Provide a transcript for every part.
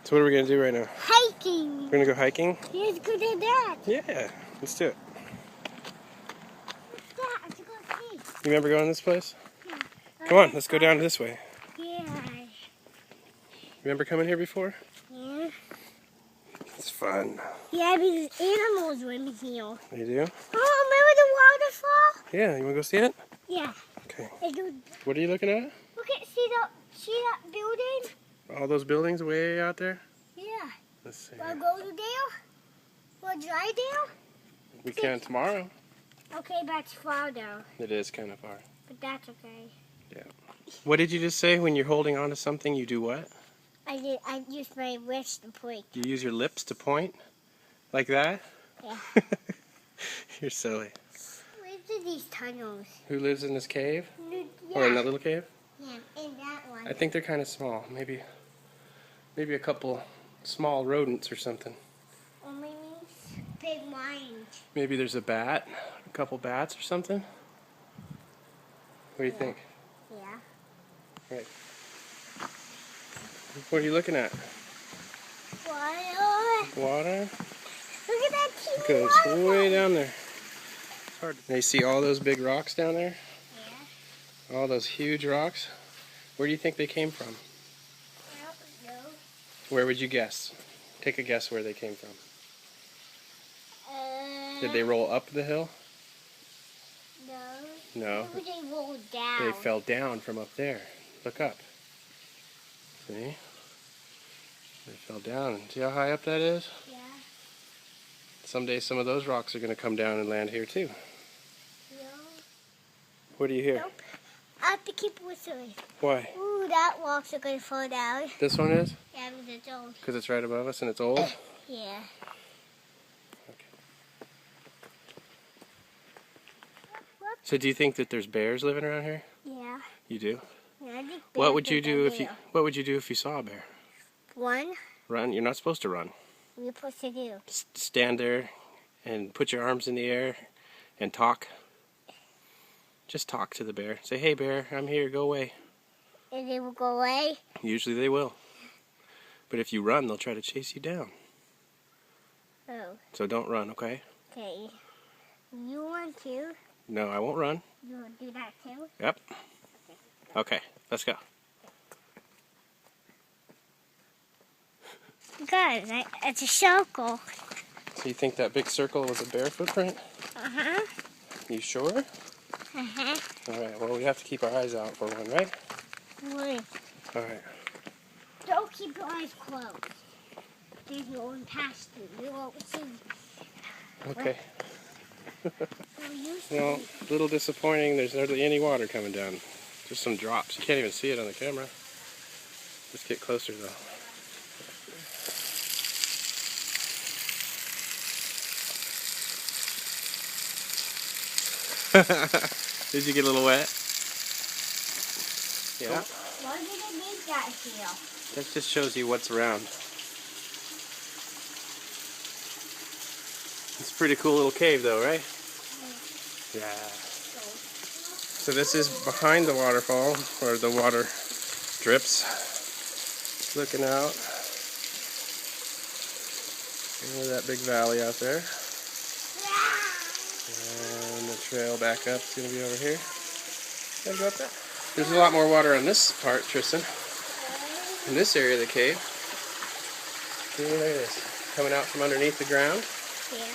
So what are we going to do right now? Hiking. We're going to go hiking? Let's go do that. Yeah, let's do it. Dad, let's go see. You remember going this place? Yeah. Come on, let's go down this way. Yeah. Remember coming here before? Yeah. It's fun. Yeah, because animals live here. You do? Oh, remember the waterfall? Yeah, you want to go see it? Yeah. Okay. Look What are you looking at? at, see that building? All those buildings way out there? Yeah. Let's see. Wanna go to there? Wanna drive there? We can tomorrow. Okay, but it's far though. It is kind of far. But that's okay. Yeah. What did you just say? When you're holding on to something, you do what? I used my wrist to point. You use your lips to point? Like that? Yeah. You're silly. Where's these tunnels? Who lives in this cave? Yeah. Or in that little cave? Yeah, in that one. I think they're kind of small. Maybe a couple small rodents or something. Or maybe big lions. Maybe there's a bat, a couple bats or something. What do you think? Yeah. Right. What are you looking at? Water. Water? Look at that teeny It goes waterfall. way down there. It's hard. Now you see all those big rocks down there? Yeah. All those huge rocks? Where do you think they came from? I don't know. Where would you guess? Take a guess where they came from. Did they roll up the hill? No. No. Maybe they rolled down. They fell down from up there. Look up. See? They fell down. See how high up that is? Yeah. Someday some of those rocks are going to come down and land here too. No. What do you hear? Nope. I have to keep whistling. Why? Ooh, that rock's are going to fall down. This one is? Yeah, because it's old. Because it's right above us and it's old? Yeah. So do you think that there's bears living around here? Yeah. You do? Yeah, I think What would you bears do are if you there. What would you do if you saw a bear? One, Run? You're not supposed to run. what are you supposed to do? Stand there and put your arms in the air and talk. Just talk to the bear. Say, "Hey bear, I'm here, go away." And they will go away? Usually they will. But if you run, they'll try to chase you down. Oh, So don't run, okay? okay. You want to? No, I won't run. You want to do that too? Yep. Okay, let's go. Good. It's a circle. So you think that big circle was a bear footprint? Uh-huh. You sure? Uh-huh. Alright, well we have to keep our eyes out for one, right? Wait. Alright. Don't keep your eyes closed. There's no one past you. You won't see. Okay. So you see. Well, a little disappointing. There's hardly any water coming down. Just some drops. You can't even see it on the camera. Let's get closer though. Did you get a little wet? Yeah. Why did they make that here? That just shows you what's around. It's a pretty cool little cave though, right? Yeah. So this is behind the waterfall, where the water drips. Looking out. Look at that big valley out there. And the trail back up is going to be over here. Gotta go up there. There's a lot more water on this part, Tristyn. In this area of the cave. See, look at this. Coming out from underneath the ground. Yeah.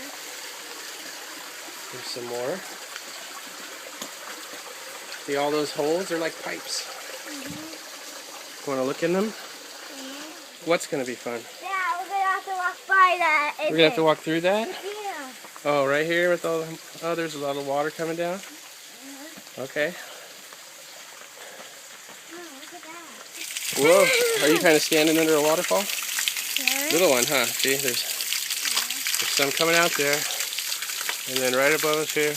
There's some more. See all those holes? They're like pipes. Want to look in them? What's going to be fun? Yeah, we're going to have to walk by that. We're going to have to walk through that? Yeah. Oh, right here with all the... Oh, there's a lot of water coming down? Okay. Oh, look at that. Whoa. Are you kind of standing under a waterfall? Yeah. Little one, huh? See, there's some coming out there. And then right above us here.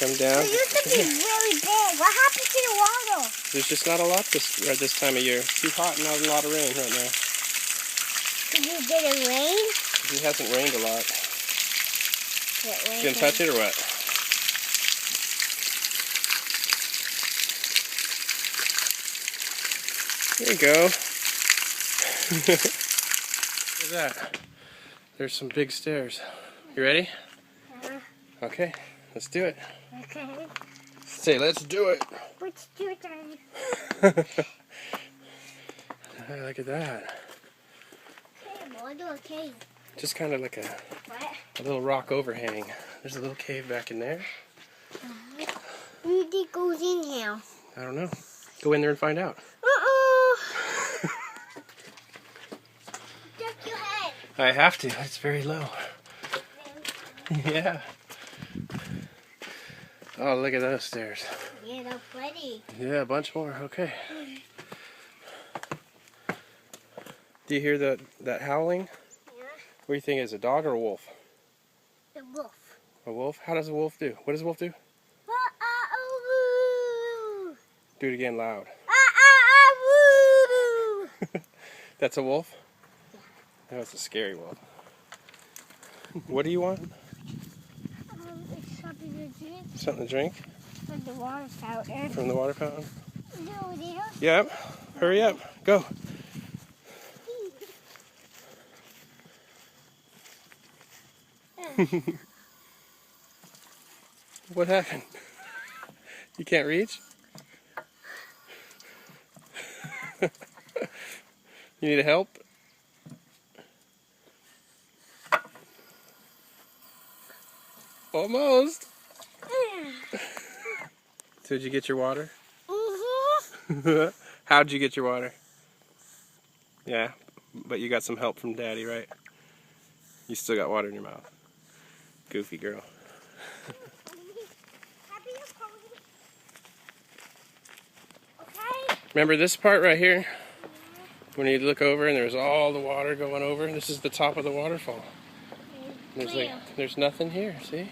Come down. It used to be really big. What happened to the water? There's just not a lot this time of year. It's too hot and not a lot of rain right now. Did it rain? It hasn't rained a lot. You gonna touch it or what? There you go. Look at that. There's some big stairs. You ready? Okay, let's do it. Okay. Say, let's do it. Let's do it, Daddy. Look at that. Okay, we'll do a cave. Just kind of like a little rock overhang. There's a little cave back in there. Who do you think goes in here? I don't know. Go in there and find out. Duck your head. I have to. It's very low. Yeah. Oh, look at those stairs. Yeah, they're pretty. Yeah, a bunch more. Okay. Do you hear that howling? Yeah. What do you think is a dog or a wolf? The wolf. A wolf? How does a wolf do? What does a wolf do? Do it again loud. That's a wolf? Yeah. That's a scary wolf. What do you want? It's something to drink. Something to drink? From the water fountain. From the water fountain? No, there. Yep. Hurry up. Go. What happened? You can't reach? You need help? Almost. So did you get your water? How'd you get your water? Yeah, but you got some help from Daddy, right? You still got water in your mouth. Goofy girl. Okay. Remember this part right here? When you look over and there's all the water going over? This is the top of the waterfall. There's nothing here, see?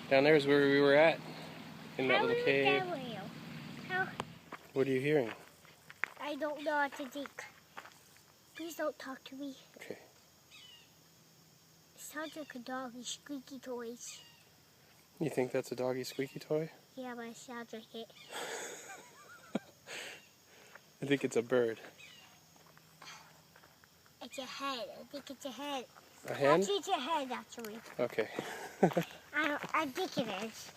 Down there is where we were at. In that little cave. What are you hearing? I don't know what to think. Please don't talk to me. Okay. It sounds like a doggy squeaky toys. You think that's a doggy squeaky toy? Yeah, but it sounds like it. I think it's a bird. It's a head. I think it's a head. A hen? Actually, it's a head, actually. Okay. I think it is.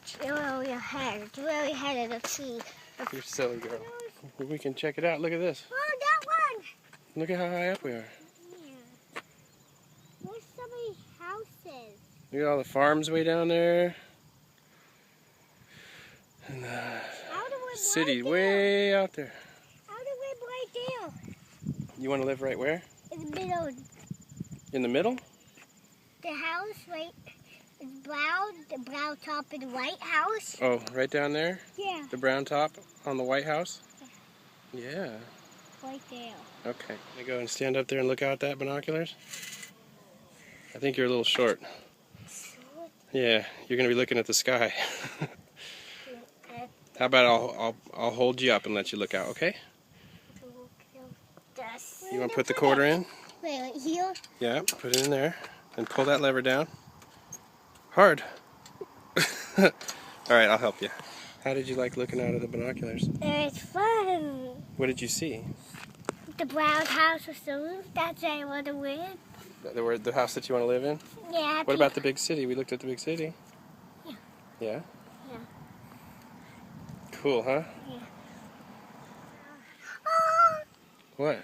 It's really a head. It's really a head of the tree. You're silly girl. We can check it out. Look at this. Oh, that one! Look at how high up we are. Yeah. There's somebody's houses. Look at all the farms way down there. And the city way out there. How do we live right there? You want to live right where? In the middle. In the middle? The house, right? It's brown. The brown top of the white house. Oh, right down there? Yeah. The brown top on the White House? Yeah. Right there. Okay. You go and stand up there and look out that binoculars? I think you're a little short. Yeah, you're going to be looking at the sky. How about I'll hold you up and let you look out, okay? You want to put the quarter in? Wait, right here? Yeah, put it in there. And pull that lever down. Hard. Alright, I'll help you. How did you like looking out of the binoculars? It's fun. What did you see? The brown house with the roof. That's where I want to live. The house that you want to live in? Yeah. What about the big city? We looked at the big city. Yeah. Yeah? Yeah. Cool, huh? Yeah. What?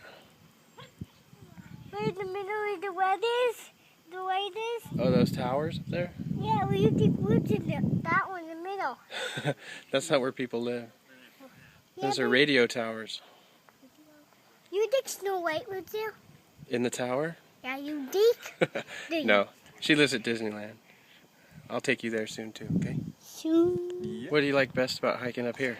Where in the middle of the weathers? The waders? Oh, those towers up there? Yeah, well, you dig roots in that one in the middle. That's not where people live. Yeah, Those are radio towers. You dig Snow White roots there? In the tower? Yeah, you dig? No. She lives at Disneyland. I'll take you there soon too, okay? Soon. What do you like best about hiking up here?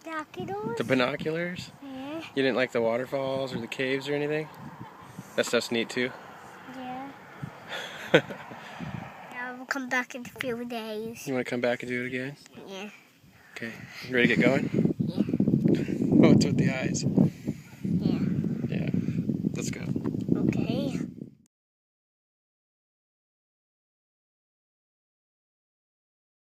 Binoculars? The binoculars? Yeah. You didn't like the waterfalls or the caves or anything? That stuff's neat too. Yeah. Yeah, we'll come back in a few days. You want to come back and do it again? Yeah. Okay. You ready to get going? Yeah. Oh, it's with the eyes. Yeah. Yeah. Let's go.